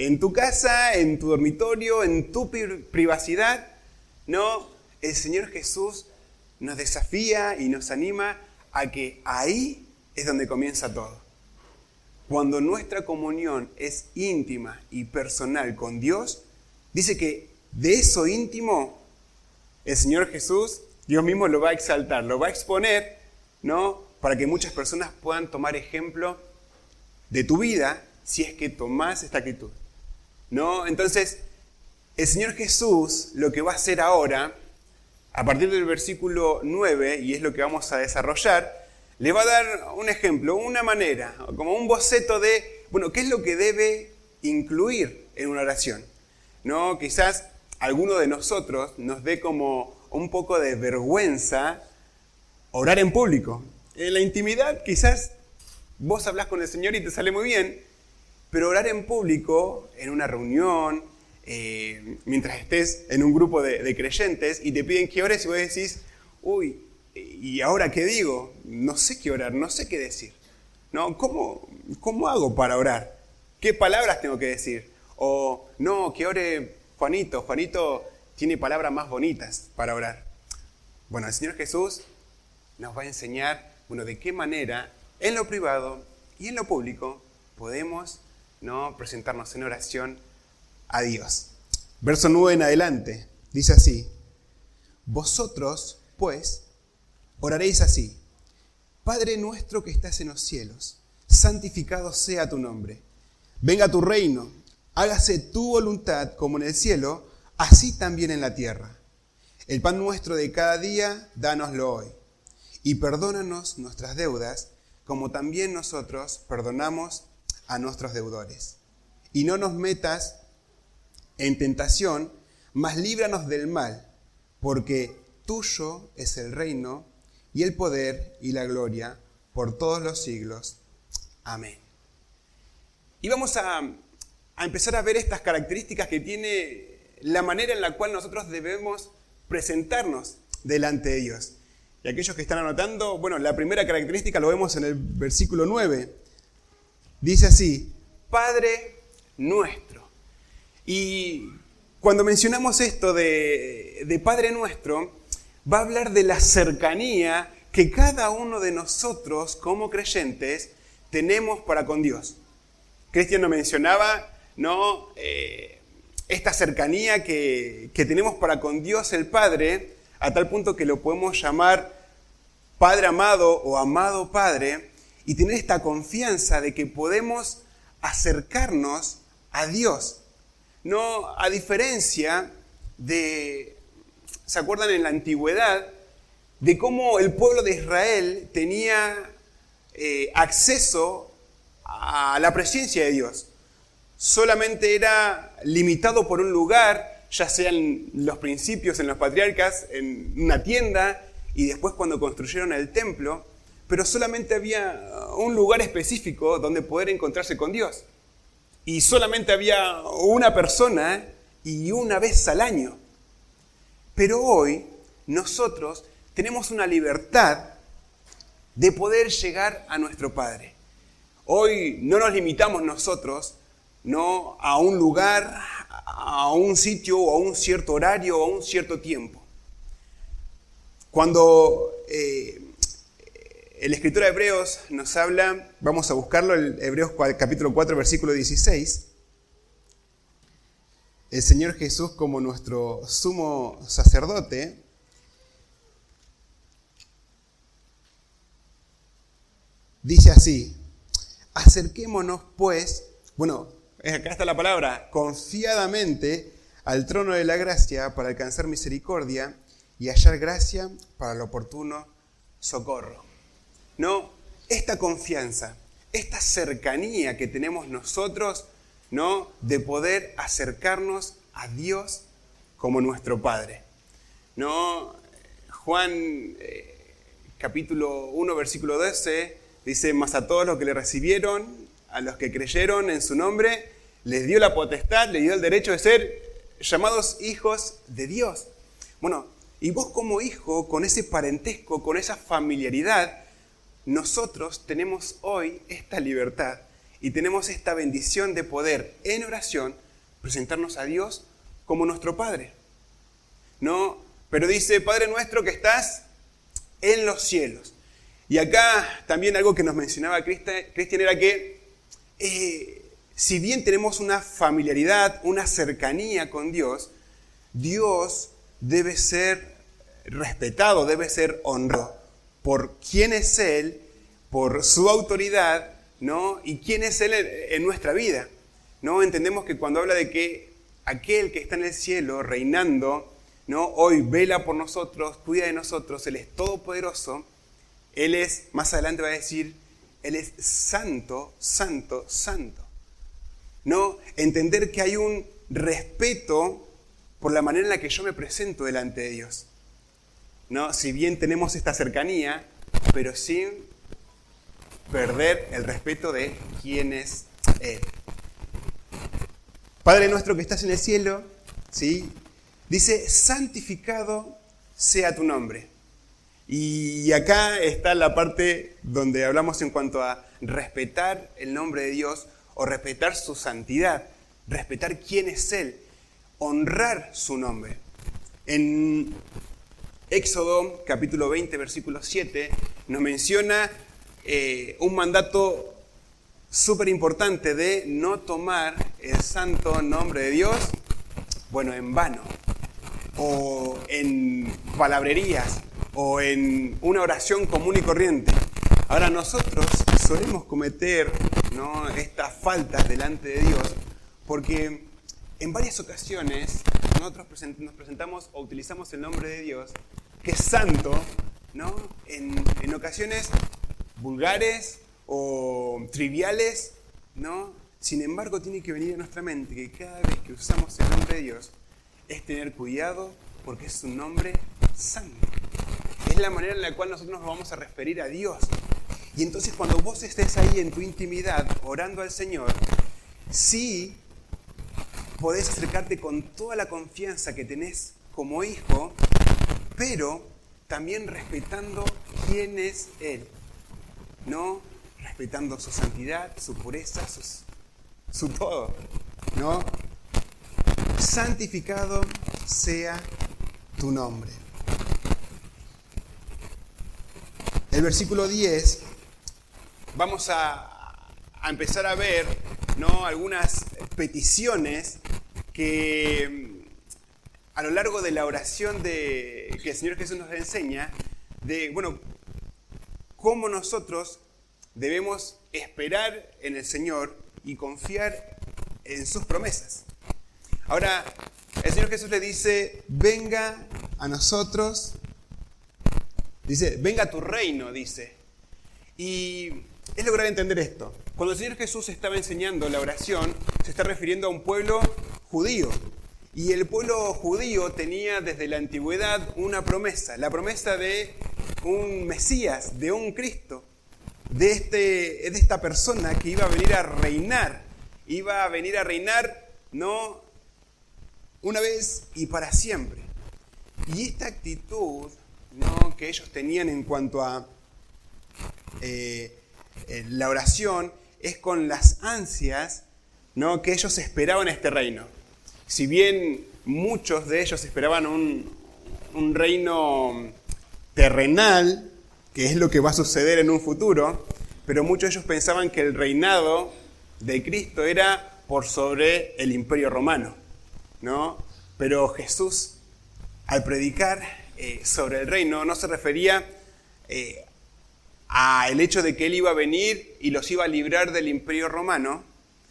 en tu casa, en tu dormitorio, en tu privacidad. No, el Señor Jesús nos desafía y nos anima a que ahí es donde comienza todo. Cuando nuestra comunión es íntima y personal con Dios, dice que de eso íntimo, el Señor Jesús, Dios mismo lo va a exaltar, lo va a exponer, ¿no? Para que muchas personas puedan tomar ejemplo de tu vida si es que tomás esta actitud, ¿no? Entonces, el Señor Jesús lo que va a hacer ahora, a partir del versículo 9, y es lo que vamos a desarrollar, le va a dar un ejemplo, una manera, como un boceto de, bueno, ¿qué es lo que debe incluir en una oración? ¿No? Quizás alguno de nosotros nos dé como un poco de vergüenza orar en público. En la intimidad quizás vos hablás con el Señor y te sale muy bien, pero orar en público, en una reunión, mientras estés en un grupo de creyentes y te piden que ores y vos decís, uy, ¿y ahora qué digo? No sé qué orar, no sé qué decir. ¿No? ¿Cómo hago para orar? ¿Qué palabras tengo que decir? O no, que ore Juanito. Juanito tiene palabras más bonitas para orar. Bueno, el Señor Jesús nos va a enseñar, bueno, de qué manera en lo privado y en lo público podemos, ¿no?, presentarnos en oración a Dios. Verso 9 en adelante, dice así: vosotros, pues, oraréis así: Padre nuestro que estás en los cielos, santificado sea tu nombre. Venga tu reino, hágase tu voluntad como en el cielo, así también en la tierra. El pan nuestro de cada día, dánoslo hoy. Y perdónanos nuestras deudas, como también nosotros perdonamos a nuestros deudores. Y no nos metas en tentación, mas líbranos del mal, porque tuyo es el reino, y el poder y la gloria por todos los siglos. Amén. Y vamos a empezar a ver estas características que tiene la manera en la cual nosotros debemos presentarnos delante de Dios. Y aquellos que están anotando, bueno, la primera característica lo vemos en el versículo 9. Dice así: Padre nuestro. Y cuando mencionamos esto de Padre nuestro, va a hablar de la cercanía que cada uno de nosotros como creyentes tenemos para con Dios. Cristian nos mencionaba, ¿no?, esta cercanía que tenemos para con Dios el Padre, a tal punto que lo podemos llamar Padre amado o amado Padre, y tener esta confianza de que podemos acercarnos a Dios. No, a diferencia de, ¿se acuerdan en la antigüedad de cómo el pueblo de Israel tenía acceso a la presencia de Dios? Solamente era limitado por un lugar, ya sea en los principios, en los patriarcas, en una tienda, y después cuando construyeron el templo, pero solamente había un lugar específico donde poder encontrarse con Dios. Y solamente había una persona y una vez al año. Pero hoy nosotros tenemos una libertad de poder llegar a nuestro Padre. Hoy no nos limitamos nosotros, no, a un lugar, a un sitio, o a un cierto horario, o a un cierto tiempo. Cuando el escritor de Hebreos nos habla, vamos a buscarlo, el Hebreos capítulo 4, versículo 16, el Señor Jesús como nuestro sumo sacerdote, dice así: acerquémonos pues, bueno, acá está la palabra, confiadamente al trono de la gracia para alcanzar misericordia y hallar gracia para el oportuno socorro. ¿No? Esta confianza, esta cercanía que tenemos nosotros, ¿no?, de poder acercarnos a Dios como nuestro Padre. ¿No? Juan capítulo 1, versículo 12, dice: mas a todos los que le recibieron, a los que creyeron en su nombre, les dio la potestad, les dio el derecho de ser llamados hijos de Dios. Bueno, y vos como hijo, con ese parentesco, con esa familiaridad, nosotros tenemos hoy esta libertad y tenemos esta bendición de poder en oración presentarnos a Dios como nuestro Padre. ¿No? Pero dice, Padre nuestro que estás en los cielos. Y acá también algo que nos mencionaba Cristian era que si bien tenemos una familiaridad, una cercanía con Dios, Dios debe ser respetado, debe ser honrado por quién es Él, por su autoridad, ¿no? Y quién es Él en nuestra vida, ¿no? Entendemos que cuando habla de que aquel que está en el cielo reinando, ¿no? Hoy vela por nosotros, cuida de nosotros, Él es todopoderoso, Él es, más adelante va a decir, Él es santo, santo, santo. ¿No? Entender que hay un respeto por la manera en la que yo me presento delante de Dios. ¿No? Si bien tenemos esta cercanía, pero sin perder el respeto de quién es Él. Padre nuestro que estás en el cielo, ¿sí? Dice, santificado sea tu nombre. Y acá está la parte donde hablamos en cuanto a respetar el nombre de Dios o respetar su santidad, respetar quién es Él, honrar su nombre. En Éxodo capítulo 20, versículo 7, nos menciona un mandato súper importante de no tomar el santo nombre de Dios, bueno, en vano, o en palabrerías, o en una oración común y corriente. Ahora nosotros solemos cometer, ¿no?, estas faltas delante de Dios porque en varias ocasiones nosotros nos presentamos o utilizamos el nombre de Dios, que es santo, ¿no?, en ocasiones vulgares o triviales, ¿no? Sin embargo, tiene que venir a nuestra mente que cada vez que usamos el nombre de Dios es tener cuidado porque es un nombre santo. Es la manera en la cual nosotros nos vamos a referir a Dios. Y entonces cuando vos estés ahí en tu intimidad orando al Señor, sí podés acercarte con toda la confianza que tenés como hijo, pero también respetando quién es Él, ¿no? Respetando su santidad, su pureza, su todo, ¿no? Santificado sea tu nombre. El versículo 10, vamos a empezar a ver, ¿no?, algunas peticiones que a lo largo de la oración que el Señor Jesús nos enseña, de, bueno, cómo nosotros debemos esperar en el Señor y confiar en sus promesas. Ahora, el Señor Jesús le dice, venga a nosotros, dice, venga a tu reino, dice. Y es lograr entender esto. Cuando el Señor Jesús estaba enseñando la oración, se está refiriendo a un pueblo judío. Y el pueblo judío tenía desde la antigüedad una promesa, la promesa de un Mesías, de un Cristo, de esta persona que iba a venir a reinar. Iba a venir a reinar, no una vez y para siempre. Y esta actitud, ¿no?, que ellos tenían en cuanto a la oración es con las ansias, ¿no?, que ellos esperaban este reino. Si bien muchos de ellos esperaban un reino terrenal, que es lo que va a suceder en un futuro, pero muchos de ellos pensaban que el reinado de Cristo era por sobre el imperio romano, ¿no? Pero Jesús, al predicar sobre el reino, no se refería al hecho de que Él iba a venir y los iba a librar del imperio romano,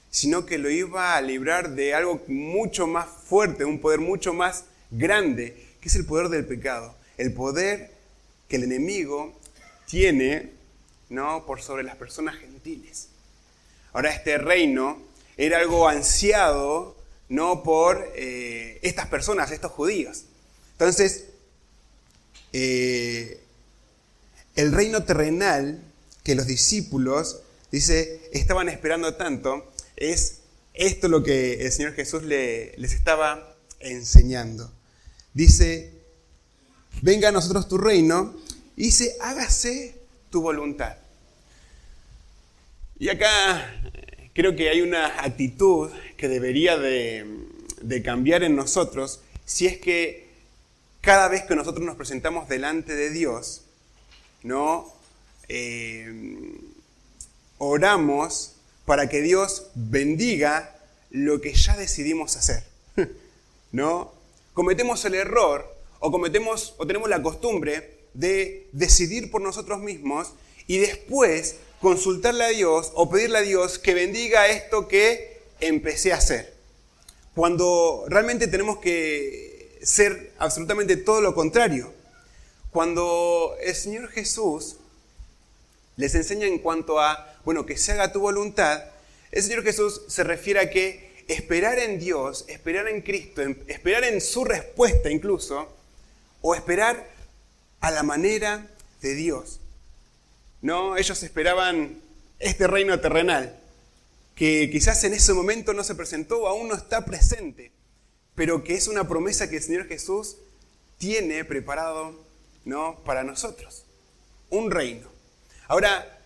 sino que lo iba a librar de algo mucho más fuerte, un poder mucho más grande, que es el poder del pecado. El poder que el enemigo tiene, ¿no?, por sobre las personas gentiles. Ahora, este reino era algo ansiado, ¿no?, por estas personas, estos judíos. Entonces, el reino terrenal que los discípulos, dice, estaban esperando tanto, es esto lo que el Señor Jesús les estaba enseñando. Dice, venga a nosotros tu reino, y dice, hágase tu voluntad. Y acá creo que hay una actitud que debería de cambiar en nosotros si es que cada vez que nosotros nos presentamos delante de Dios, ¿no? Oramos para que Dios bendiga lo que ya decidimos hacer, ¿no? Cometemos el error o tenemos la costumbre de decidir por nosotros mismos y después consultarle a Dios o pedirle a Dios que bendiga esto que empecé a hacer. Cuando realmente tenemos que ser absolutamente todo lo contrario. Cuando el Señor Jesús les enseña en cuanto a, que se haga tu voluntad, el Señor Jesús se refiere a que esperar en Dios, esperar en Cristo, esperar en su respuesta incluso, o esperar a la manera de Dios. No, ellos esperaban este reino terrenal, que quizás en ese momento no se presentó o aún no está presente, pero que es una promesa que el Señor Jesús tiene preparado, ¿no?, para nosotros. Un reino. Ahora,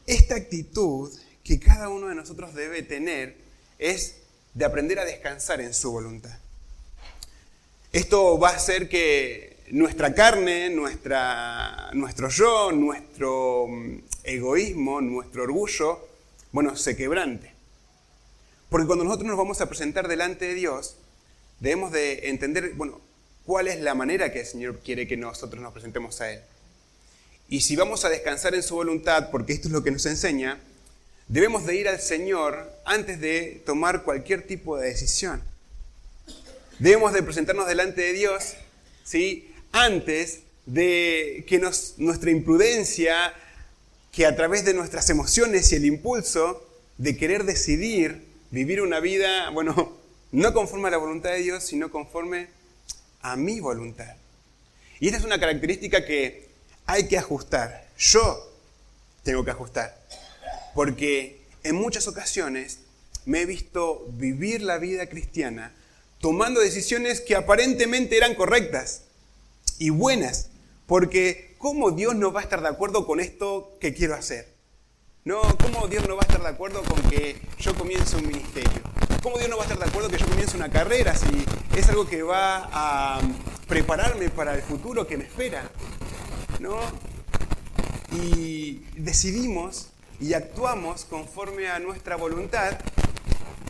esta actitud que cada uno de nosotros debe tener es de aprender a descansar en su voluntad. Esto va a hacer que nuestra carne, nuestro yo, nuestro egoísmo, nuestro orgullo, se quebrante. Porque cuando nosotros nos vamos a presentar delante de Dios, debemos de entender, cuál es la manera que el Señor quiere que nosotros nos presentemos a Él. Y si vamos a descansar en su voluntad, porque esto es lo que nos enseña, debemos de ir al Señor antes de tomar cualquier tipo de decisión. Debemos de presentarnos delante de Dios, ¿sí?, antes de que nuestra imprudencia, que a través de nuestras emociones y el impulso de querer decidir vivir una vida, no conforme a la voluntad de Dios, sino conforme a mi voluntad. Y esta es una característica que hay que ajustar. Yo tengo que ajustar. Porque en muchas ocasiones me he visto vivir la vida cristiana tomando decisiones que aparentemente eran correctas y buenas. Porque ¿cómo Dios no va a estar de acuerdo con esto que quiero hacer? ¿No? ¿Cómo Dios no va a estar de acuerdo con que yo comience un ministerio? ¿Cómo Dios no va a estar de acuerdo que yo comience una carrera si es algo que va a prepararme para el futuro que me espera? ¿No? Y decidimos y actuamos conforme a nuestra voluntad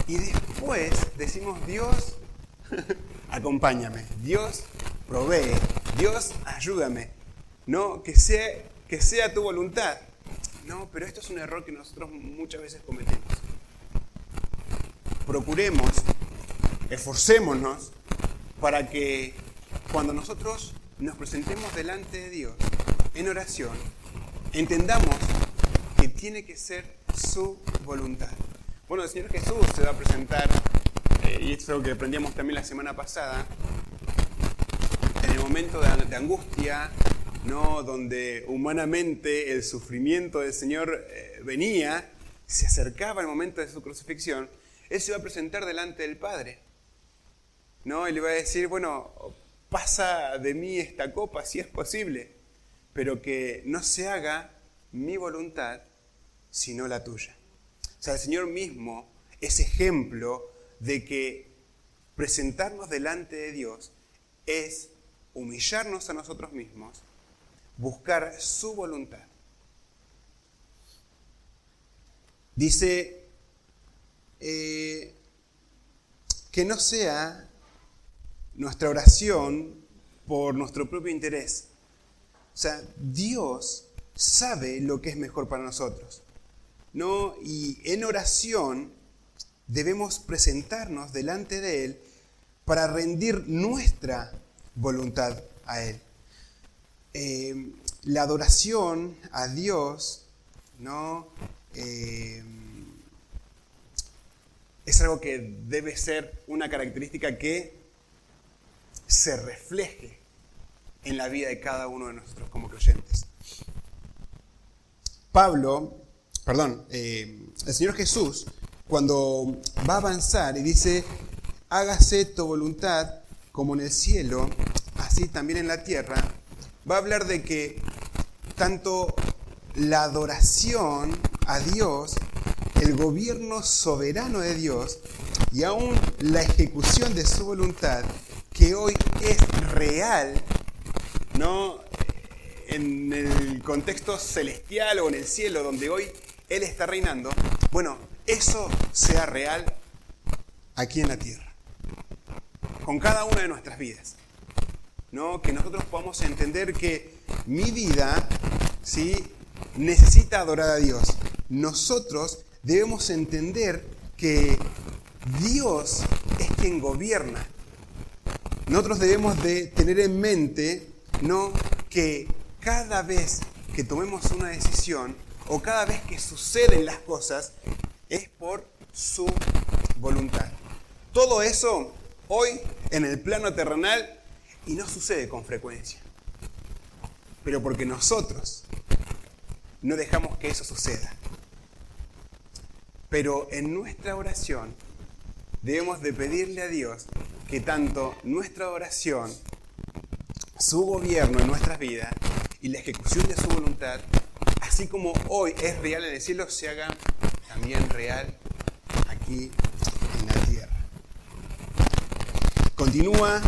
y después decimos, Dios, acompáñame, Dios, provee, Dios, ayúdame, ¿no? Que sea tu voluntad. No, pero esto es un error que nosotros muchas veces cometemos. Procuremos, esforcémonos para que cuando nosotros nos presentemos delante de Dios en oración, entendamos que tiene que ser su voluntad. El Señor Jesús se va a presentar, y esto es algo que aprendíamos también la semana pasada, en el momento de angustia, ¿no?, donde humanamente el sufrimiento del Señor venía, se acercaba el momento de su crucifixión, Él se va a presentar delante del Padre, ¿no? Y le va a decir, pasa de mí esta copa si es posible, pero que no se haga mi voluntad, sino la tuya. O sea, el Señor mismo es ejemplo de que presentarnos delante de Dios es humillarnos a nosotros mismos, buscar su voluntad. Dice que no sea nuestra oración por nuestro propio interés. O sea, Dios sabe lo que es mejor para nosotros, ¿no? Y en oración debemos presentarnos delante de Él para rendir nuestra voluntad a Él. La adoración a Dios, ¿no?, es algo que debe ser una característica que se refleje en la vida de cada uno de nosotros como creyentes. El Señor Jesús, cuando va a avanzar y dice, hágase tu voluntad como en el cielo, así también en la tierra, va a hablar de que tanto la adoración a Dios, el gobierno soberano de Dios y aún la ejecución de su voluntad, que hoy es real, no en el contexto celestial o en el cielo donde hoy Él está reinando, bueno, eso sea real aquí en la tierra, con cada una de nuestras vidas. ¿No? Que nosotros podamos entender que mi vida, ¿sí?, necesita adorar a Dios. Nosotros debemos entender que Dios es quien gobierna. Nosotros debemos de tener en mente, ¿no?, que cada vez que tomemos una decisión o cada vez que suceden las cosas es por su voluntad. Todo eso hoy en el plano terrenal y no sucede con frecuencia. Pero porque nosotros no dejamos que eso suceda. Pero en nuestra oración debemos de pedirle a Dios que tanto nuestra oración, su gobierno en nuestras vidas y la ejecución de su voluntad, así como hoy es real en el cielo, se haga también real aquí en la tierra. Continúa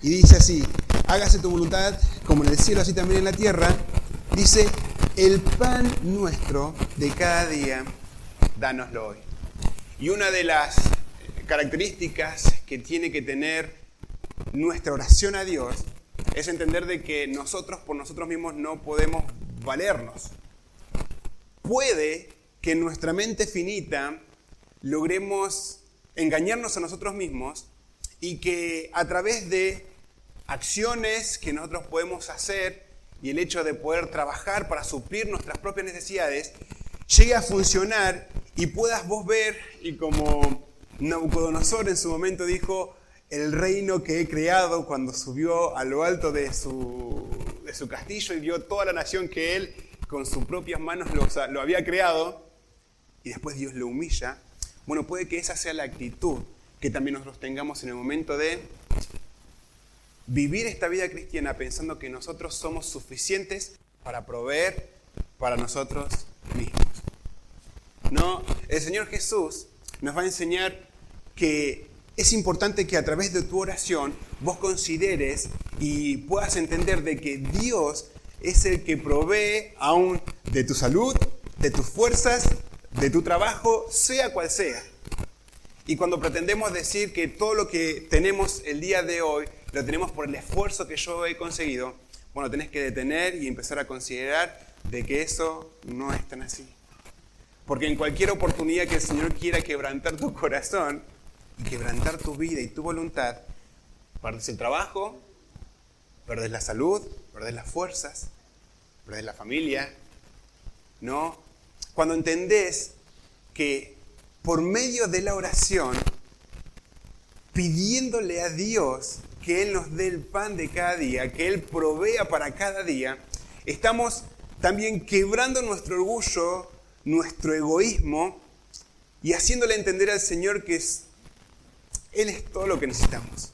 y dice así: hágase tu voluntad como en el cielo, así también en la tierra. Dice: el pan nuestro de cada día, dánoslo hoy. Y una de las características que tiene que tener nuestra oración a Dios es entender de que nosotros por nosotros mismos no podemos valernos. Puede que en nuestra mente finita logremos engañarnos a nosotros mismos y que a través de acciones que nosotros podemos hacer y el hecho de poder trabajar para suplir nuestras propias necesidades, llegue a funcionar y puedas vos ver, y como Nabucodonosor en su momento dijo, el reino que he creado, cuando subió a lo alto de su castillo y vio toda la nación que él con sus propias manos lo había creado, y después Dios lo humilla. Bueno, puede que esa sea la actitud que también nosotros tengamos en el momento de vivir esta vida cristiana pensando que nosotros somos suficientes para proveer para nosotros mismos. No, el Señor Jesús nos va a enseñar que es importante que a través de tu oración vos consideres y puedas entender de que Dios es el que provee aún de tu salud, de tus fuerzas, de tu trabajo, sea cual sea. Y cuando pretendemos decir que todo lo que tenemos el día de hoy lo tenemos por el esfuerzo que yo he conseguido, bueno, tenés que detener y empezar a considerar de que eso no es tan así. Porque en cualquier oportunidad que el Señor quiera quebrantar tu corazón y quebrantar tu vida y tu voluntad, perdés el trabajo, perdés la salud, perdés las fuerzas, perdés la familia, ¿no? Cuando entendés que por medio de la oración, pidiéndole a Dios que Él nos dé el pan de cada día, que Él provea para cada día, estamos también quebrando nuestro orgullo, nuestro egoísmo y haciéndole entender al Señor que Él es todo lo que necesitamos.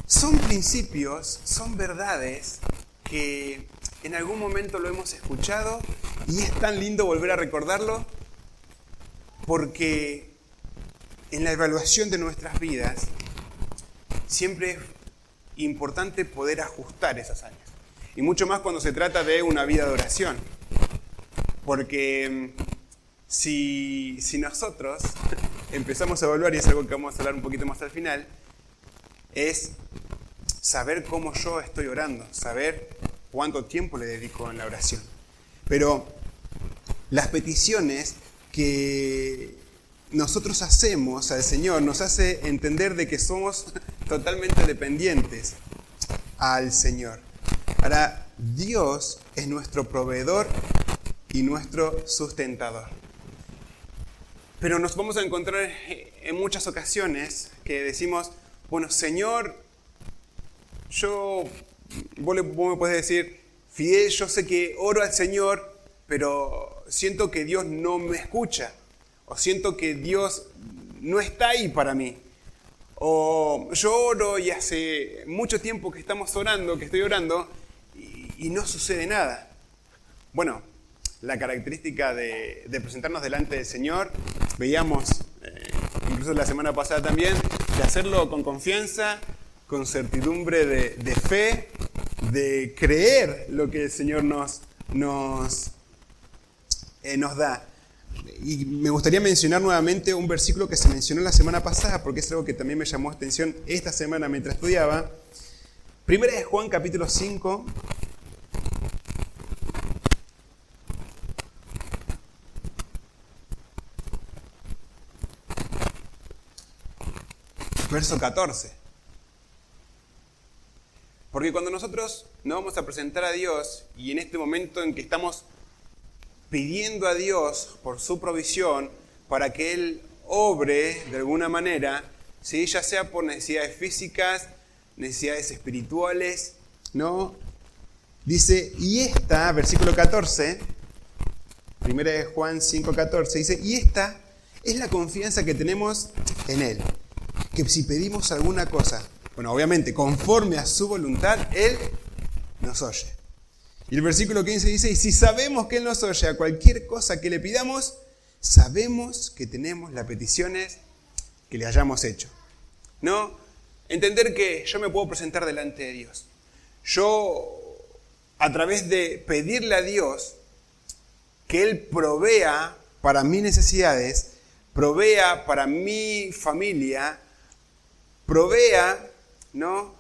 Son principios, son verdades que en algún momento lo hemos escuchado y es tan lindo volver a recordarlo porque en la evaluación de nuestras vidas siempre es importante poder ajustar esas áreas. Y mucho más cuando se trata de una vida de oración. Porque si nosotros empezamos a evaluar, y es algo que vamos a hablar un poquito más al final, es saber cómo yo estoy orando, saber cuánto tiempo le dedico en la oración. Pero las peticiones que nosotros hacemos al Señor nos hace entender de que somos totalmente dependientes al Señor. Ahora, Dios es nuestro proveedor y nuestro sustentador. Pero nos vamos a encontrar en muchas ocasiones que decimos, bueno, Señor, vos me puedes decir, Fidel, yo sé que oro al Señor, pero siento que Dios no me escucha. O siento que Dios no está ahí para mí. O yo oro y hace mucho tiempo que estamos orando, que estoy orando, y no sucede nada. Bueno, la característica de presentarnos delante del Señor, veíamos, incluso la semana pasada también, de hacerlo con confianza, con certidumbre de fe, de creer lo que el Señor nos da. Y me gustaría mencionar nuevamente un versículo que se mencionó la semana pasada, porque es algo que también me llamó atención esta semana mientras estudiaba. Primera de Juan, capítulo 5. Verso 14. Porque cuando nosotros nos vamos a presentar a Dios, y en este momento en que estamos pidiendo a Dios por su provisión, para que Él obre de alguna manera, ¿sí? Ya sea por necesidades físicas, necesidades espirituales, ¿no? Dice, y esta, versículo 14, 1 de Juan 5:14, dice, y esta es la confianza que tenemos en Él, que si pedimos alguna cosa, bueno, obviamente, conforme a su voluntad, Él nos oye. Y el versículo 15 dice, y si sabemos que Él nos oye a cualquier cosa que le pidamos, sabemos que tenemos las peticiones que le hayamos hecho. ¿No? Entender que yo me puedo presentar delante de Dios. Yo, a través de pedirle a Dios que Él provea para mis necesidades, provea para mi familia, provea, ¿no?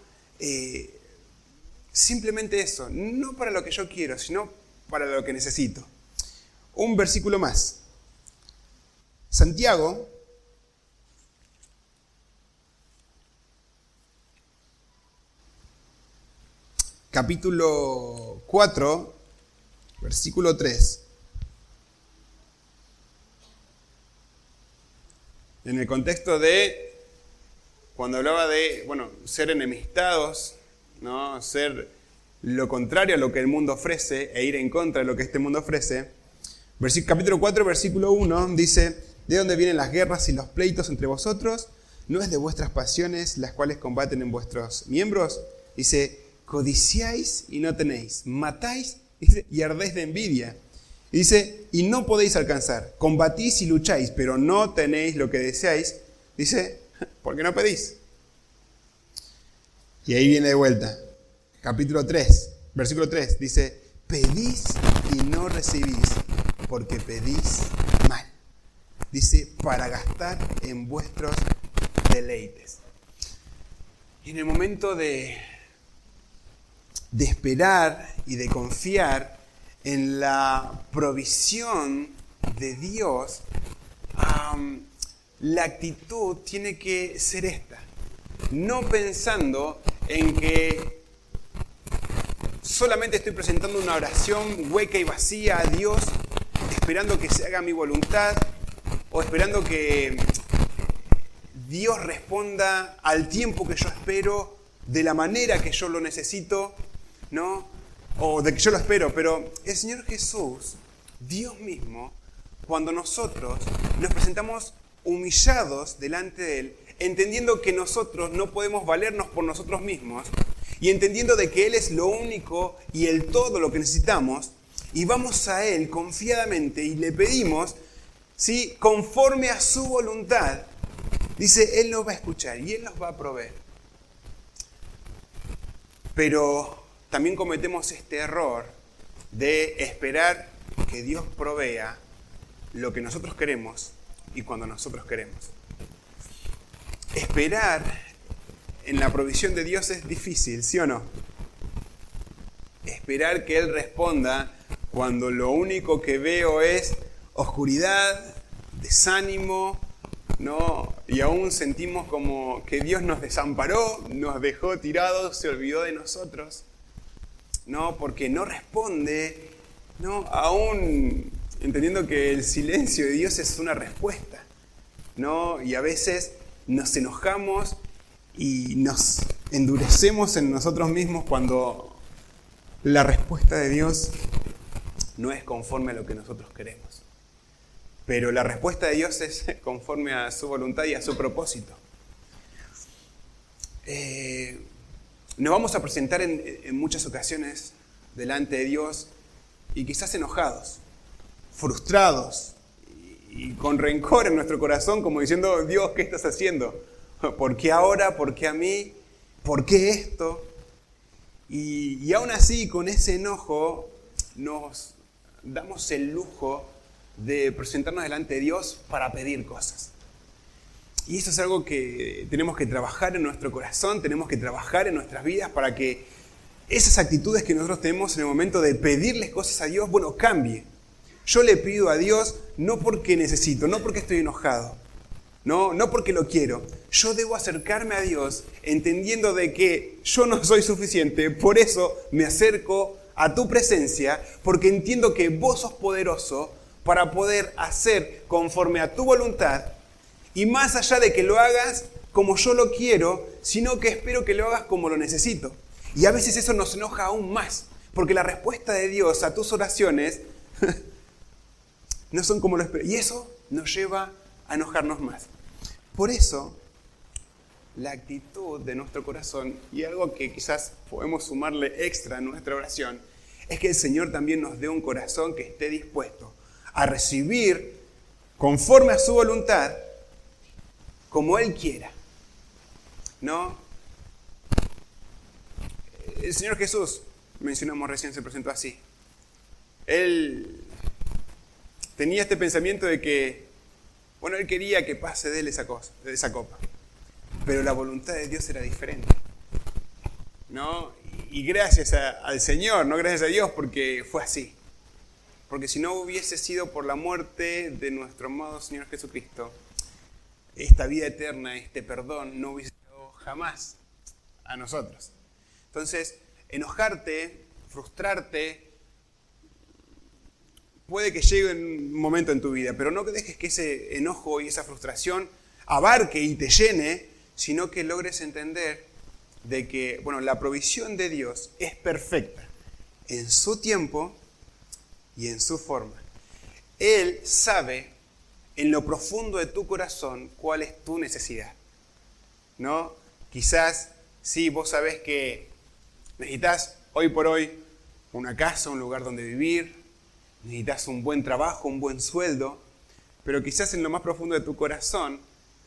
Simplemente eso, no para lo que yo quiero, sino para lo que necesito. Un versículo más. Santiago, capítulo 4, versículo 3. En el contexto de, cuando hablaba de, ser enemistados, ¿no? Ser lo contrario a lo que el mundo ofrece e ir en contra de lo que este mundo ofrece. Capítulo 4, versículo 1 dice, ¿de dónde vienen las guerras y los pleitos entre vosotros? ¿No es de vuestras pasiones las cuales combaten en vuestros miembros? Dice, codiciáis y no tenéis, matáis y ardéis de envidia. Y dice, y no podéis alcanzar, combatís y lucháis, pero no tenéis lo que deseáis. Dice, porque no pedís. Y ahí viene de vuelta. Capítulo 3, versículo 3, dice, pedís y no recibís, porque pedís mal. Dice, para gastar en vuestros deleites. Y en el momento de esperar y de confiar en la provisión de Dios, la actitud tiene que ser esta. No pensando en que solamente estoy presentando una oración hueca y vacía a Dios, esperando que se haga mi voluntad, o esperando que Dios responda al tiempo que yo espero, de la manera que yo lo necesito, ¿no? O de que yo lo espero, pero el Señor Jesús, Dios mismo, cuando nosotros nos presentamos humillados delante de Él, entendiendo que nosotros no podemos valernos por nosotros mismos, y entendiendo de que Él es lo único y el todo lo que necesitamos, y vamos a Él confiadamente y le pedimos, ¿sí? Conforme a su voluntad, dice, Él nos va a escuchar y Él nos va a proveer. Pero también cometemos este error de esperar que Dios provea lo que nosotros queremos y cuando nosotros queremos. Esperar en la provisión de Dios es difícil, ¿sí o no? Esperar que Él responda cuando lo único que veo es oscuridad, desánimo, ¿no? Y aún sentimos como que Dios nos desamparó, nos dejó tirados, se olvidó de nosotros, ¿no? Porque no responde, ¿no? Aún entendiendo que el silencio de Dios es una respuesta, ¿no? Y a veces nos enojamos y nos endurecemos en nosotros mismos cuando la respuesta de Dios no es conforme a lo que nosotros queremos. Pero la respuesta de Dios es conforme a su voluntad y a su propósito. Nos vamos a presentar en muchas ocasiones delante de Dios y quizás enojados, frustrados y con rencor en nuestro corazón, como diciendo, Dios, ¿qué estás haciendo? ¿Por qué ahora? ¿Por qué a mí? ¿Por qué esto? Y aún así, con ese enojo, nos damos el lujo de presentarnos delante de Dios para pedir cosas. Y eso es algo que tenemos que trabajar en nuestro corazón, tenemos que trabajar en nuestras vidas para que esas actitudes que nosotros tenemos en el momento de pedirles cosas a Dios, bueno, cambie. Yo le pido a Dios no porque necesito, no porque estoy enojado, no porque lo quiero. Yo debo acercarme a Dios entendiendo de que yo no soy suficiente, por eso me acerco a tu presencia, porque entiendo que vos sos poderoso para poder hacer conforme a tu voluntad, y más allá de que lo hagas como yo lo quiero, sino que espero que lo hagas como lo necesito. Y a veces eso nos enoja aún más, porque la respuesta de Dios a tus oraciones no son como lo espero. Y eso nos lleva a enojarnos más. Por eso, la actitud de nuestro corazón, y algo que quizás podemos sumarle extra a nuestra oración, es que el Señor también nos dé un corazón que esté dispuesto a recibir conforme a su voluntad, como Él quiera. ¿No? El Señor Jesús, mencionamos recién, se presentó así. Él tenía este pensamiento de que, bueno, Él quería que pase de Él esa copa. Pero la voluntad de Dios era diferente. ¿No? Y gracias al Señor, no gracias a Dios, porque fue así. Porque si no hubiese sido por la muerte de nuestro amado Señor Jesucristo, esta vida eterna, este perdón, no hubiese llegado jamás a nosotros. Entonces, enojarte, frustrarte, puede que llegue un momento en tu vida, pero no que dejes que ese enojo y esa frustración abarque y te llene, sino que logres entender de que, bueno, la provisión de Dios es perfecta en su tiempo y en su forma. Él sabe en lo profundo de tu corazón cuál es tu necesidad, ¿no? Quizás, sí, vos sabés que necesitas hoy por hoy una casa, un lugar donde vivir, necesitas un buen trabajo, un buen sueldo, pero quizás en lo más profundo de tu corazón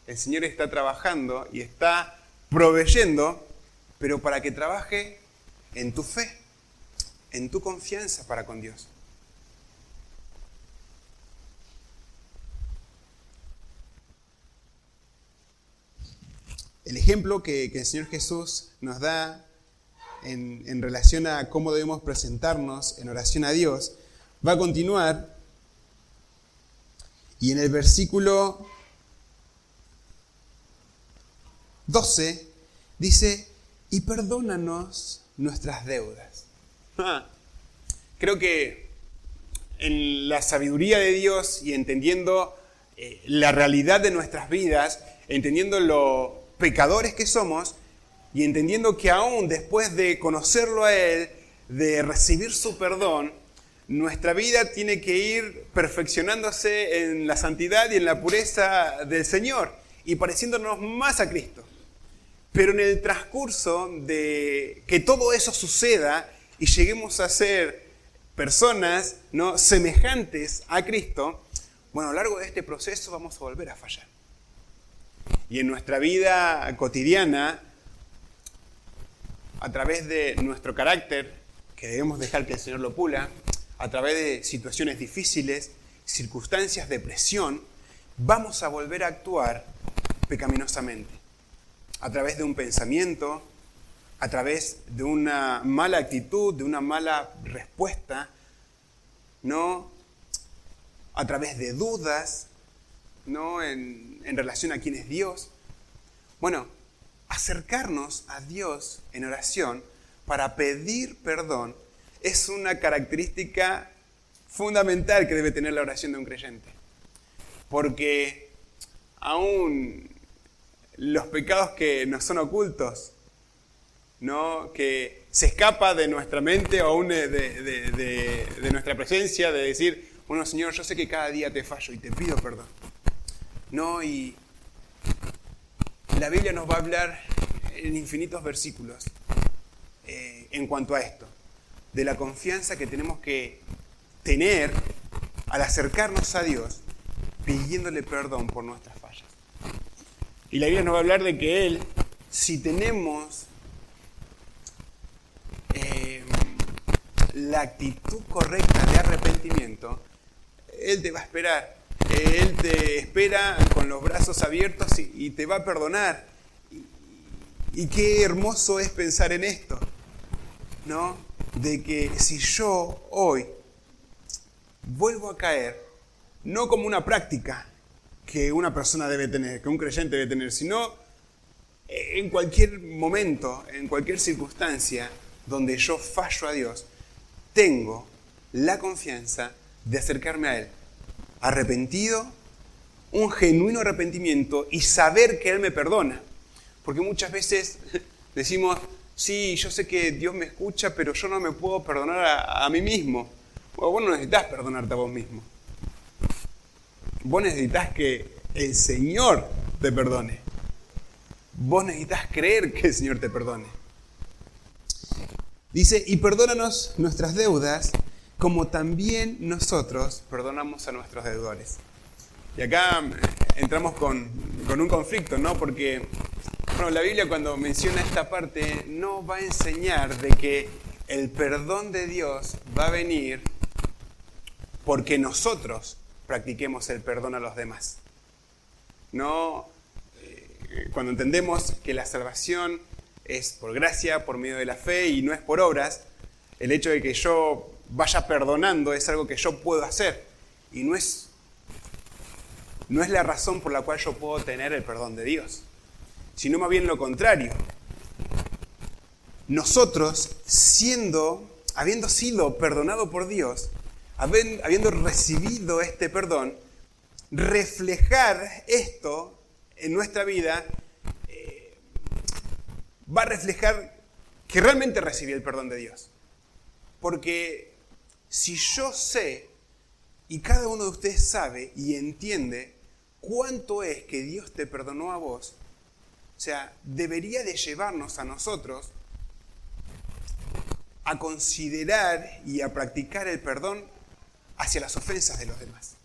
el Señor está trabajando y está proveyendo, pero para que trabaje en tu fe, en tu confianza para con Dios. El ejemplo que el Señor Jesús nos da en relación a cómo debemos presentarnos en oración a Dios va a continuar, y en el versículo 12 dice, y perdónanos nuestras deudas. Creo que en la sabiduría de Dios y entendiendo la realidad de nuestras vidas, entendiendo lo pecadores que somos y entendiendo que aún después de conocerlo a Él, de recibir su perdón, nuestra vida tiene que ir perfeccionándose en la santidad y en la pureza del Señor y pareciéndonos más a Cristo. Pero en el transcurso de que todo eso suceda y lleguemos a ser personas, ¿no?, semejantes a Cristo, bueno, a lo largo de este proceso vamos a volver a fallar. Y en nuestra vida cotidiana, a través de nuestro carácter, que debemos dejar que el Señor lo pula, a través de situaciones difíciles, circunstancias de presión, vamos a volver a actuar pecaminosamente. A través de un pensamiento, a través de una mala actitud, de una mala respuesta, ¿no? A través de dudas, ¿no?, en relación a quién es Dios. Bueno, acercarnos a Dios en oración para pedir perdón es una característica fundamental que debe tener la oración de un creyente. Porque aún los pecados que nos son ocultos, ¿no?, que se escapa de nuestra mente o aún de nuestra presencia, de decir, bueno, Señor, yo sé que cada día te fallo y te pido perdón. No, y la Biblia nos va a hablar en infinitos versículos en cuanto a esto. de la confianza que tenemos que tener al acercarnos a Dios pidiéndole perdón por nuestras fallas. Y la Biblia nos va a hablar de que Él, si tenemos la actitud correcta de arrepentimiento, Él te va a esperar. Él te espera con los brazos abiertos y te va a perdonar. Y qué hermoso es pensar en esto, ¿no? De que si yo hoy vuelvo a caer, no como una práctica que una persona debe tener, que un creyente debe tener, sino en cualquier momento, en cualquier circunstancia donde yo fallo a Dios, tengo la confianza de acercarme a Él, arrepentido, un genuino arrepentimiento y saber que Él me perdona. Porque muchas veces decimos, sí, yo sé que Dios me escucha, pero yo no me puedo perdonar a mí mismo. Bueno, vos no necesitas perdonarte a vos mismo. Vos necesitas que el Señor te perdone. Vos necesitas creer que el Señor te perdone. Dice, y perdónanos nuestras deudas, como también nosotros perdonamos a nuestros deudores. Y acá entramos con un conflicto, ¿no? Porque bueno, la Biblia cuando menciona esta parte no va a enseñar de que el perdón de Dios va a venir porque nosotros practiquemos el perdón a los demás. No, cuando entendemos que la salvación es por gracia, por medio de la fe y no es por obras, el hecho de que yo vaya perdonando es algo que yo puedo hacer y no es la razón por la cual yo puedo tener el perdón de Dios, sino más bien lo contrario. Nosotros, habiendo sido perdonados por Dios, habiendo recibido este perdón, reflejar esto en nuestra vida va a reflejar que realmente recibí el perdón de Dios. Porque si yo sé, y cada uno de ustedes sabe y entiende cuánto es que Dios te perdonó a vos, o sea, debería de llevarnos a nosotros a considerar y a practicar el perdón hacia las ofensas de los demás.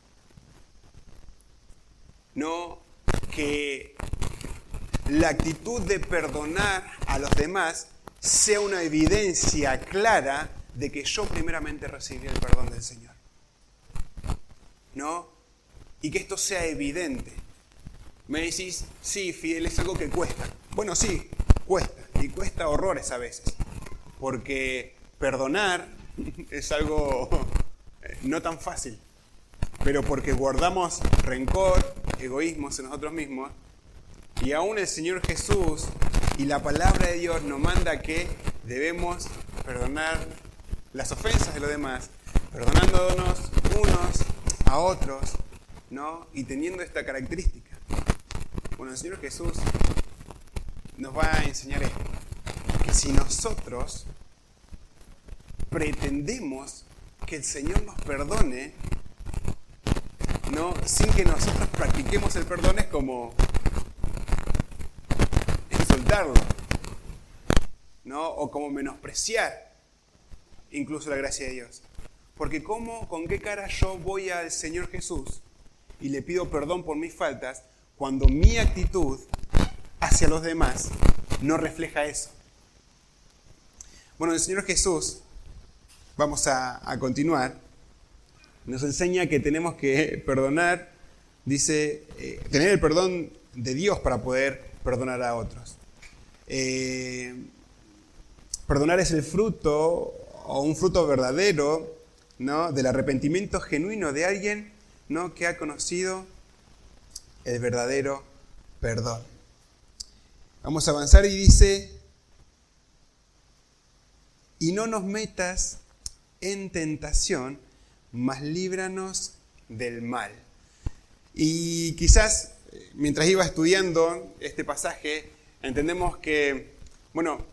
No que la actitud de perdonar a los demás sea una evidencia clara de que yo primeramente recibí el perdón del Señor. ¿No? Y que esto sea evidente. Me decís, sí, Fidel, es algo que cuesta. Bueno, sí, cuesta. Y cuesta horrores a veces. Porque perdonar es algo no tan fácil. Pero porque guardamos rencor, egoísmos en nosotros mismos. Y aún el Señor Jesús y la palabra de Dios nos manda que debemos perdonar las ofensas de los demás, perdonándonos unos a otros, ¿no? Y teniendo esta característica. Bueno, el Señor Jesús nos va a enseñar esto, que si nosotros pretendemos que el Señor nos perdone, ¿no? Sin que nosotros practiquemos el perdón, es como insultarlo, ¿no? O como menospreciar incluso la gracia de Dios. Porque ¿con qué cara yo voy al Señor Jesús y le pido perdón por mis faltas cuando mi actitud hacia los demás no refleja eso? Bueno, el Señor Jesús, vamos a continuar, nos enseña que tenemos que perdonar, dice, tener el perdón de Dios para poder perdonar a otros. Perdonar es el fruto, o un fruto verdadero, ¿no?, del arrepentimiento genuino de alguien, ¿no?, que ha conocido el verdadero perdón. Vamos a avanzar y dice, y no nos metas en tentación, mas líbranos del mal. Y quizás mientras iba estudiando este pasaje, entendemos que, bueno,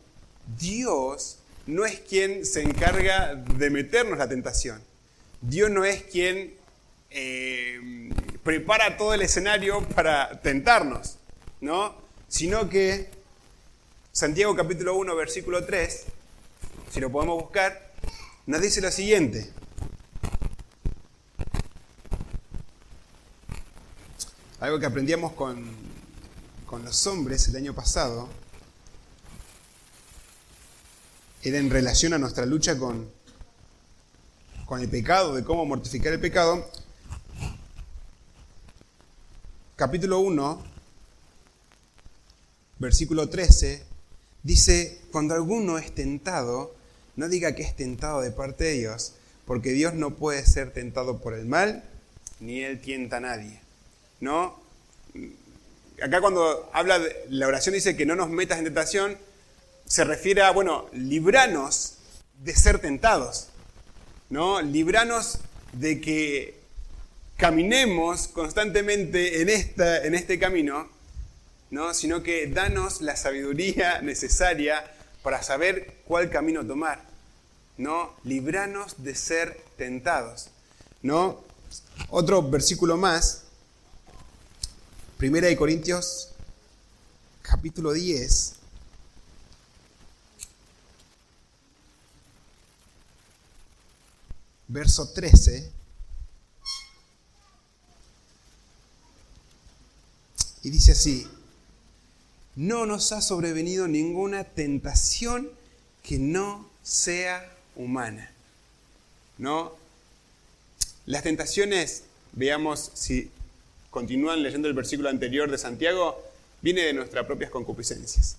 Dios no es quien se encarga de meternos la tentación. Dios no es quien prepara todo el escenario para tentarnos, ¿no? Sino que Santiago capítulo 1, versículo 3, si lo podemos buscar, nos dice lo siguiente. Algo que aprendíamos con los hombres el año pasado era en relación a nuestra lucha con el pecado, de cómo mortificar el pecado. Capítulo 1, versículo 13, dice, cuando alguno es tentado, no diga que es tentado de parte de Dios, porque Dios no puede ser tentado por el mal, ni Él tienta a nadie. ¿No? Acá cuando habla de la oración dice que no nos metas en tentación, se refiere a, líbranos de ser tentados, ¿no? Líbranos de que caminemos constantemente en este camino, ¿no? Sino que danos la sabiduría necesaria para saber cuál camino tomar, ¿no? Líbranos de ser tentados, ¿no? Otro versículo más, 1 Corintios, capítulo 10, verso 13, y dice así, no nos ha sobrevenido ninguna tentación que no sea humana. ¿No? Las tentaciones, veamos si continúan leyendo el versículo anterior de Santiago, viene de nuestras propias concupiscencias,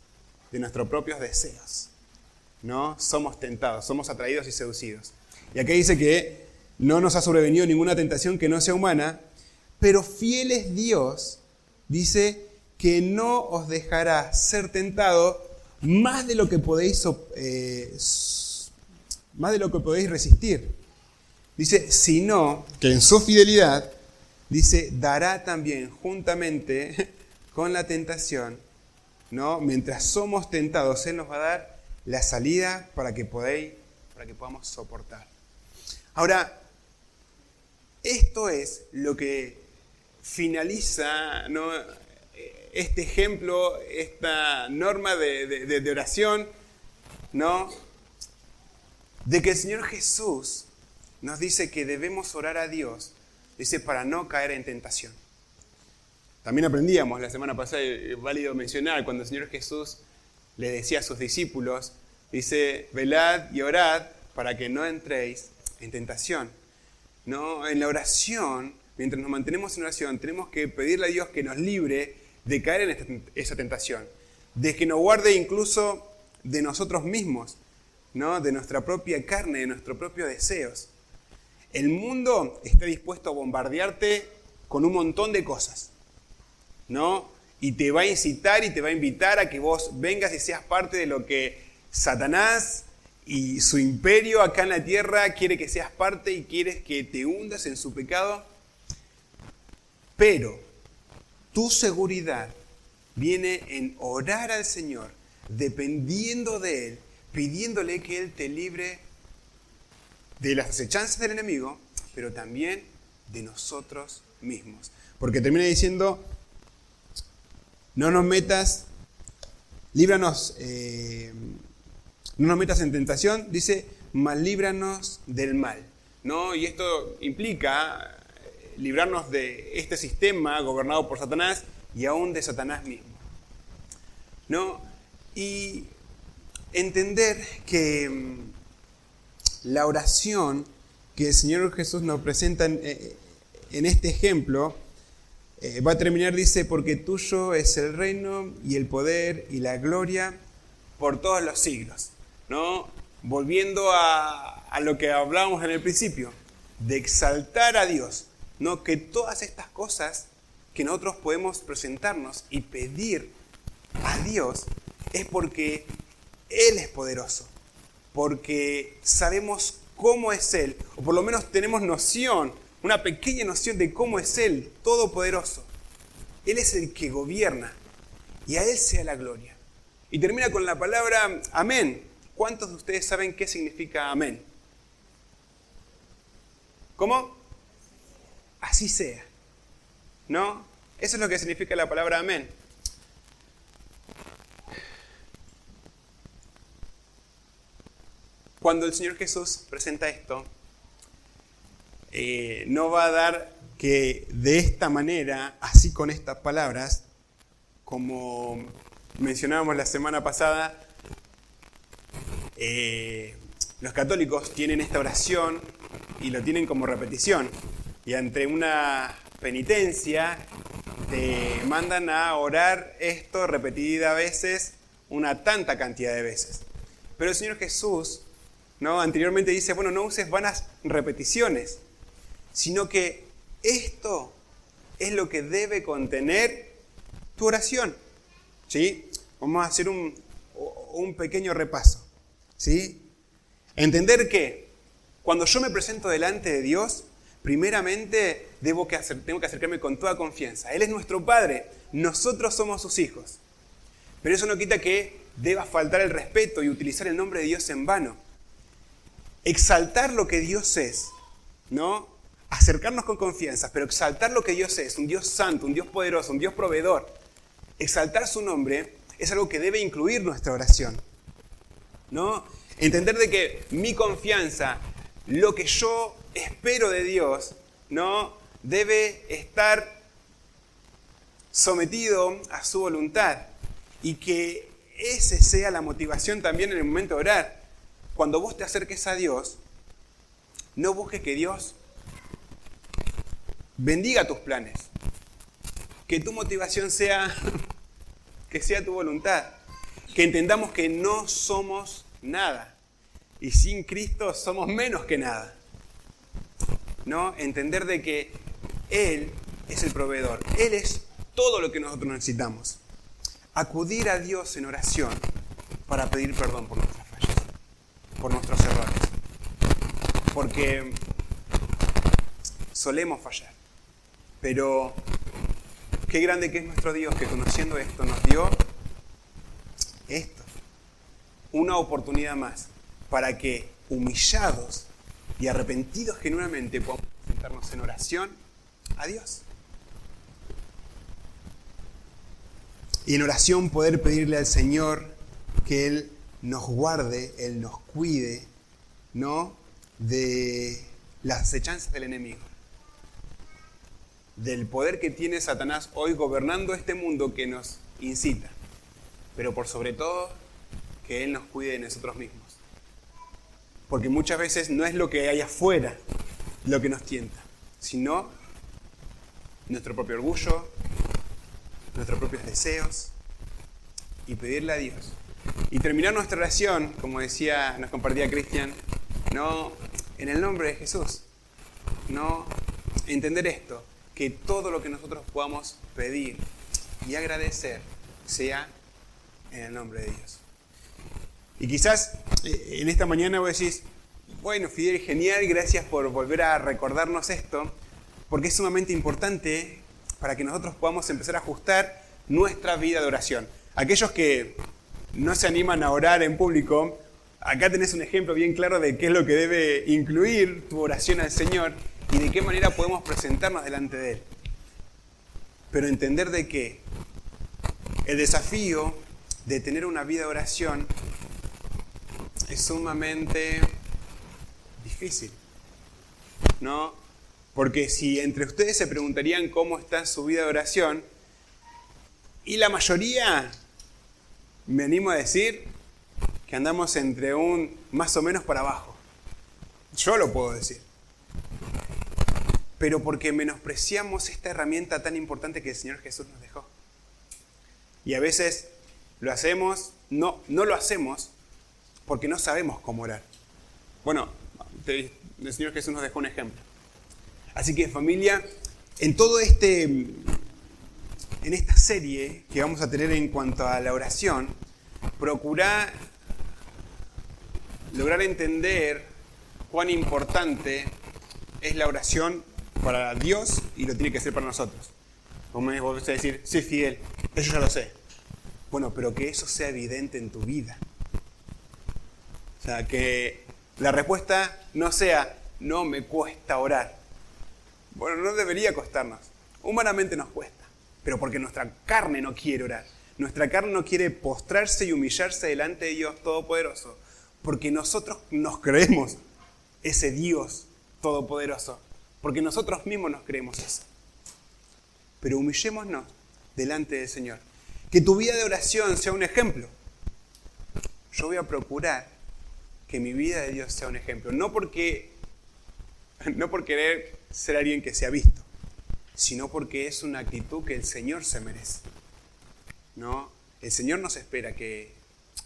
de nuestros propios deseos. ¿No? Somos tentados, somos atraídos y seducidos. Y aquí dice que no nos ha sobrevenido ninguna tentación que no sea humana, pero fiel es Dios, dice que no os dejará ser tentado más de lo que podéis resistir. Dice, sino que en su fidelidad, dice, dará también juntamente con la tentación, ¿no? Mientras somos tentados, Él nos va a dar la salida para que podamos soportar. Ahora, esto es lo que finaliza, ¿no?, este ejemplo, esta norma de oración, ¿no?, de que el Señor Jesús nos dice que debemos orar a Dios, dice, para no caer en tentación. También aprendíamos la semana pasada, es válido mencionar, cuando el Señor Jesús le decía a sus discípulos, dice, velad y orad para que no entréis en tentación. ¿No? En la oración, mientras nos mantenemos en oración, tenemos que pedirle a Dios que nos libre de caer en esa tentación, de que nos guarde incluso de nosotros mismos, ¿no? De nuestra propia carne, de nuestros propios deseos. El mundo está dispuesto a bombardearte con un montón de cosas, ¿no? Y te va a incitar y te va a invitar a que vos vengas y seas parte de lo que Satanás y su imperio acá en la tierra quiere que seas parte y quiere que te hundas en su pecado. Pero tu seguridad viene en orar al Señor, dependiendo de Él, pidiéndole que Él te libre de las acechanzas del enemigo, pero también de nosotros mismos. Porque termina diciendo, no nos metas, líbranos, no nos metas en tentación, dice, mas líbranos del mal, ¿no? Y esto implica librarnos de este sistema gobernado por Satanás y aún de Satanás mismo, ¿no? Y entender que la oración que el Señor Jesús nos presenta en este ejemplo va a terminar, dice, porque tuyo es el reino y el poder y la gloria por todos los siglos, ¿no? Volviendo a lo que hablábamos en el principio, de exaltar a Dios, ¿no? Que todas estas cosas que nosotros podemos presentarnos y pedir a Dios es porque Él es poderoso, porque sabemos cómo es Él, o por lo menos tenemos noción, una pequeña noción de cómo es Él, todopoderoso. Él es el que gobierna y a Él sea la gloria. Y termina con la palabra amén. ¿Cuántos de ustedes saben qué significa amén? ¿Cómo? Así sea, ¿no? Eso es lo que significa la palabra amén. cuando el Señor Jesús presenta esto, no va a dar que de esta manera, así con estas palabras, como mencionábamos la semana pasada, los católicos tienen esta oración y lo tienen como repetición. Y ante una penitencia te mandan a orar esto repetida veces, una tanta cantidad de veces. Pero el Señor Jesús, ¿no?, anteriormente dice, bueno, no uses vanas repeticiones, sino que esto es lo que debe contener tu oración. ¿Sí? Vamos a hacer un pequeño repaso. ¿Sí? Entender que cuando yo me presento delante de Dios, primeramente tengo que acercarme con toda confianza. Él es nuestro Padre, nosotros somos sus hijos. Pero eso no quita que deba faltar el respeto y utilizar el nombre de Dios en vano. Exaltar lo que Dios es, ¿no? Acercarnos con confianza, pero exaltar lo que Dios es, un Dios santo, un Dios poderoso, un Dios proveedor. Exaltar su nombre es algo que debe incluir nuestra oración, ¿no? Entender de que mi confianza, lo que yo espero de Dios, ¿no?, debe estar sometido a su voluntad y que esa sea la motivación también en el momento de orar. Cuando vos te acerques a Dios, no busques que Dios bendiga tus planes, que tu motivación sea que sea tu voluntad, que entendamos que no somos nada y sin Cristo somos menos que nada, ¿no? Entender de que Él es el proveedor, Él es todo lo que nosotros necesitamos. Acudir a Dios en oración para pedir perdón por nuestras fallas, por nuestros errores, porque solemos fallar, pero qué grande que es nuestro Dios, que conociendo esto nos dio esto, una oportunidad más para que humillados y arrepentidos genuinamente podamos presentarnos en oración a Dios. Y en oración poder pedirle al Señor que Él nos guarde, Él nos cuide, ¿no?, de las acechanzas del enemigo, del poder que tiene Satanás hoy gobernando este mundo que nos incita, pero por sobre todo que Él nos cuide de nosotros mismos. Porque muchas veces no es lo que hay afuera lo que nos tienta, sino nuestro propio orgullo, nuestros propios deseos, y pedirle a Dios. Y terminar nuestra oración, como decía, nos compartía Cristian, no en el nombre de Jesús, no entender esto, que todo lo que nosotros podamos pedir y agradecer sea en el nombre de Dios. Y quizás en esta mañana vos decís, bueno, Fidel, genial, gracias por volver a recordarnos esto, porque es sumamente importante para que nosotros podamos empezar a ajustar nuestra vida de oración. Aquellos que no se animan a orar en público, acá tenés un ejemplo bien claro de qué es lo que debe incluir tu oración al Señor y de qué manera podemos presentarnos delante de Él. Pero entender de que el desafío de tener una vida de oración es sumamente difícil, ¿no? Porque si entre ustedes se preguntarían cómo está su vida de oración, y la mayoría, me animo a decir, que andamos entre un más o menos para abajo. Yo lo puedo decir. Pero porque menospreciamos esta herramienta tan importante que el Señor Jesús nos dejó. Y a veces lo hacemos, no lo hacemos porque no sabemos cómo orar. Bueno, el Señor Jesús nos dejó un ejemplo. Así que, familia, en esta serie que vamos a tener en cuanto a la oración, procura lograr entender cuán importante es la oración para Dios y lo tiene que ser para nosotros. Vos me vas a decir, sí, Fidel, eso ya lo sé. Bueno, pero que eso sea evidente en tu vida. O sea, que la respuesta no sea, no me cuesta orar. Bueno, no debería costarnos. Humanamente nos cuesta, pero porque nuestra carne no quiere orar. Nuestra carne no quiere postrarse y humillarse delante de Dios Todopoderoso, porque nosotros nos creemos ese Dios todopoderoso, porque nosotros mismos nos creemos eso. Pero humillémonos delante del Señor. Que tu vida de oración sea un ejemplo. Yo voy a procurar que mi vida de Dios sea un ejemplo. No por querer ser alguien que sea visto, sino porque es una actitud que el Señor se merece. ¿No? El Señor nos espera que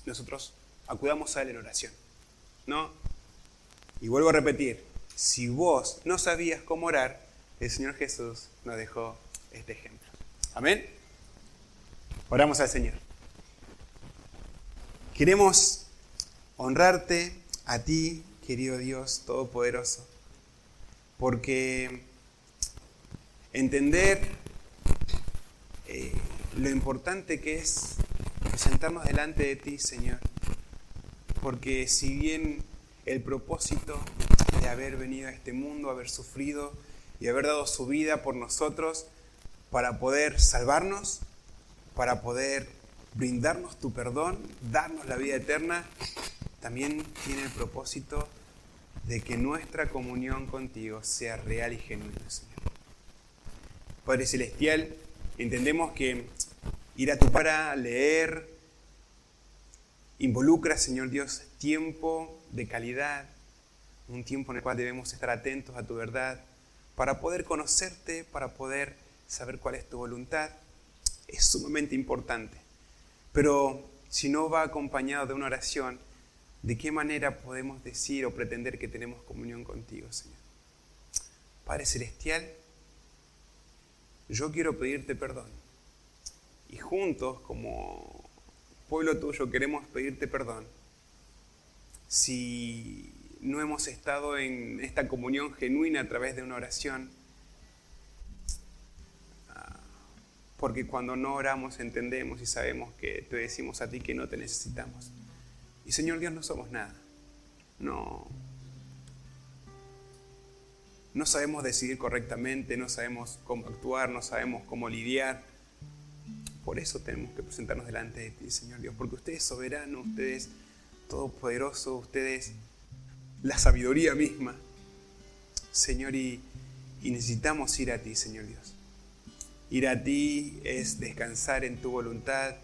nosotros acudamos a Él en oración. ¿No? Y vuelvo a repetir, si vos no sabías cómo orar, el Señor Jesús nos dejó este ejemplo. Amén. Oramos al Señor. Queremos honrarte a ti, querido Dios Todopoderoso, porque entender lo importante que es presentarnos delante de ti, Señor. Porque si bien el propósito de haber venido a este mundo, haber sufrido y haber dado su vida por nosotros para poder salvarnos, para poder brindarnos tu perdón, darnos la vida eterna, también tiene el propósito de que nuestra comunión contigo sea real y genuina, Señor. Padre Celestial, entendemos que ir a tu palabra, leer, involucra, Señor Dios, tiempo de calidad, un tiempo en el cual debemos estar atentos a tu verdad, para poder conocerte, para poder saber cuál es tu voluntad. Es sumamente importante. Pero si no va acompañado de una oración, ¿de qué manera podemos decir o pretender que tenemos comunión contigo, Señor? Padre Celestial, yo quiero pedirte perdón. Y juntos, como pueblo tuyo, queremos pedirte perdón si no hemos estado en esta comunión genuina a través de una oración. Porque cuando no oramos entendemos y sabemos que te decimos a ti que no te necesitamos. Y Señor Dios, no somos nada. No sabemos decidir correctamente, no sabemos cómo actuar, no sabemos cómo lidiar. Por eso tenemos que presentarnos delante de ti, Señor Dios. Porque usted es soberano, usted es todopoderoso, usted es la sabiduría misma. Señor, y necesitamos ir a ti, Señor Dios. Ir a ti es descansar en tu voluntad,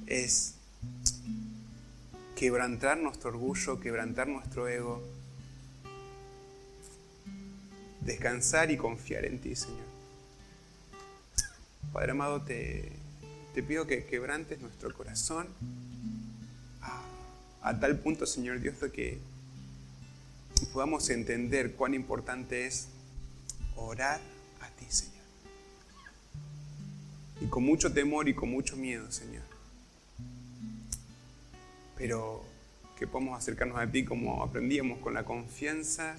es quebrantar nuestro orgullo, quebrantar nuestro ego, descansar y confiar en ti, Señor. Padre amado, te pido que quebrantes nuestro corazón a tal punto, Señor Dios, de que podamos entender cuán importante es orar a ti, Señor. Y con mucho temor y con mucho miedo, Señor. Pero que podamos acercarnos a ti como aprendíamos, con la confianza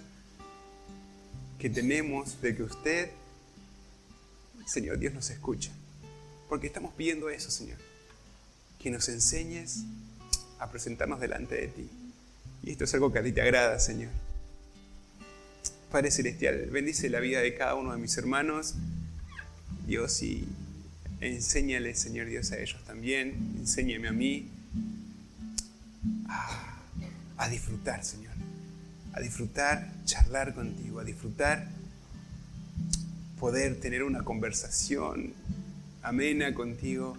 que tenemos de que usted, Señor Dios, nos escucha. Porque estamos pidiendo eso, Señor. Que nos enseñes a presentarnos delante de ti. Y esto es algo que a ti te agrada, Señor. Padre Celestial, bendice la vida de cada uno de mis hermanos, Dios, y enséñale, Señor Dios, a ellos también. Enséñame a mí a disfrutar, Señor. A disfrutar charlar contigo, a disfrutar poder tener una conversación amena contigo,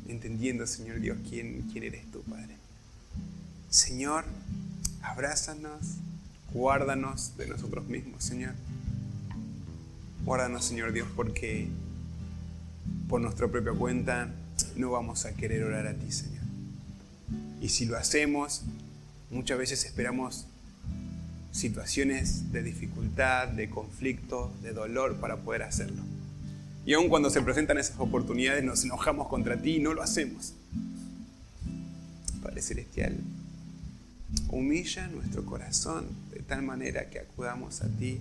entendiendo, Señor Dios, quién eres tú, Padre. Señor, abrázanos, guárdanos de nosotros mismos, Señor. Guárdanos, Señor Dios, porque por nuestra propia cuenta no vamos a querer orar a ti, Señor. Y si lo hacemos, muchas veces esperamos situaciones de dificultad, de conflicto, de dolor para poder hacerlo. Y aun cuando se presentan esas oportunidades nos enojamos contra ti y no lo hacemos. Padre Celestial, humilla nuestro corazón de tal manera que acudamos a ti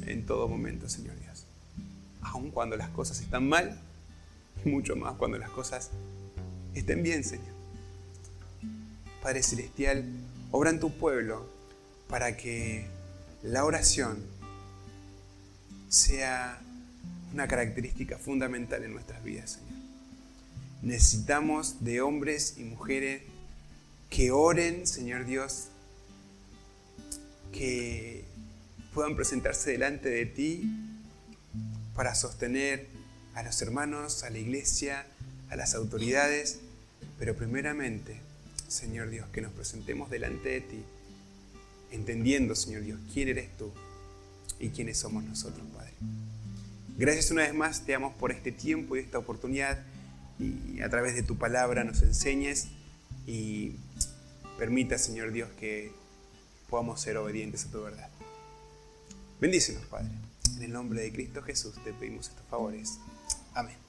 en todo momento, Señor Dios. Aun cuando las cosas están mal, y mucho más cuando las cosas estén bien, Señor. Padre Celestial, obra en tu pueblo para que la oración sea una característica fundamental en nuestras vidas, Señor. Necesitamos de hombres y mujeres que oren, Señor Dios, que puedan presentarse delante de ti para sostener a los hermanos, a la iglesia, a las autoridades, pero primeramente, Señor Dios, que nos presentemos delante de ti, entendiendo, Señor Dios, quién eres tú y quiénes somos nosotros, Padre. Gracias una vez más, te damos por este tiempo y esta oportunidad, y a través de tu palabra nos enseñes y permita, Señor Dios, que podamos ser obedientes a tu verdad. Bendícenos, Padre. En el nombre de Cristo Jesús te pedimos estos favores. Amén.